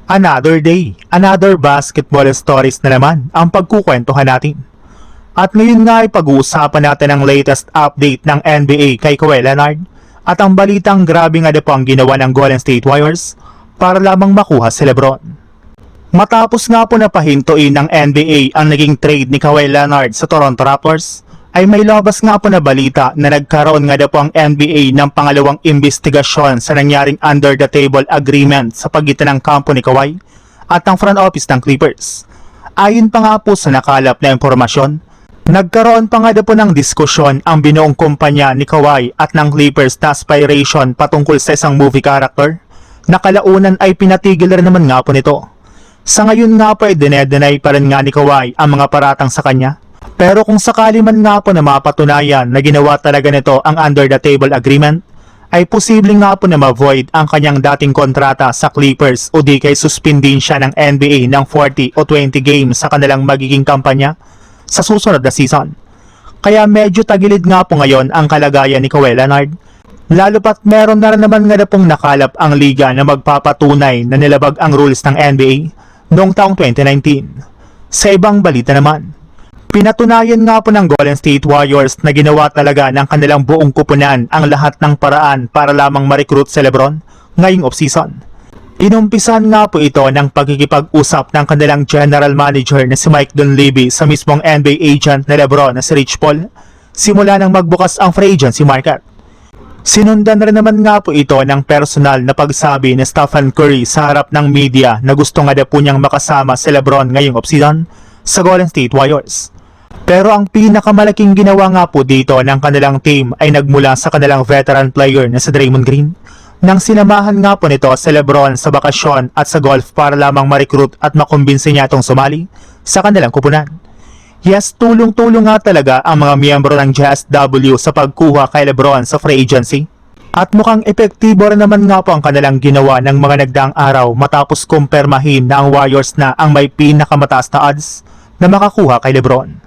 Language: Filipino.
Another day, another basketball stories na naman ang pagkukwentuhan natin. At ngayon nga ay pag-uusapan natin ang latest update ng NBA kay Kawhi Leonard at ang balitang grabe nga po ang ginawa ng Golden State Warriors para lamang makuha si LeBron. Matapos nga po na pahintuin ng NBA ang naging trade ni Kawhi Leonard sa Toronto Raptors, ay may labas nga po na balita na nagkaroon nga po ang NBA ng pangalawang investigasyon sa nangyaring under the table agreement sa pagitan ng kampo ni Kawhi at ang front office ng Clippers. Ayon pa nga po sa nakalap na impormasyon, nagkaroon pa nga po ng diskusyon ang binuong kumpanya ni Kawhi at ng Clippers na aspiration patungkol sa isang movie character na kalaunan ay pinatigil rin naman nga po nito. Sa ngayon nga po ay dinedenay pa rin nga ni Kawhi ang mga paratang sa kanya. Pero kung sakali man nga po na mapatunayan na ginawa talaga nito ang under the table agreement, ay posibleng nga po na ma-void ang kanyang dating kontrata sa Clippers o di kay suspendin siya ng NBA ng 40 o 20 games sa kanilang magiging kampanya sa susunod na season. Kaya medyo tagilid nga po ngayon ang kalagayan ni Kawhi Leonard, lalo pat meron na rin naman nga na pong nakalap ang liga na magpapatunay na nilabag ang rules ng NBA noong taong 2019. Sa ibang balita naman, pinatunayan nga po ng Golden State Warriors na ginawa talaga ng kanilang buong kupunan ang lahat ng paraan para lamang ma-recruit si LeBron ngayong offseason. Inumpisan nga po ito ng pagkikipag-usap ng kanilang general manager na si Mike Dunleavy sa mismong NBA agent na LeBron na si Rich Paul simula nang magbukas ang free agency market. Sinundan rin naman nga po ito ng personal na pagsabi ni Stephen Curry sa harap ng media na gusto nga po niyang makasama si LeBron ngayong offseason sa Golden State Warriors. Pero ang pinakamalaking ginawa nga po dito ng kanilang team ay nagmula sa kanilang veteran player na si Draymond Green nang sinamahan nga po nito si LeBron sa bakasyon at sa golf para lamang ma-recruit at makumbinsi niya itong sumali sa kanilang kupunan. Yes, tulong-tulong nga talaga ang mga miyembro ng JSW sa pagkuha kay LeBron sa free agency. At mukhang epektibo rin naman nga po ang kanilang ginawa ng mga nagdaang araw matapos kumpirmahin na ang Warriors na ang may pinakamataas na odds na makakuha kay LeBron.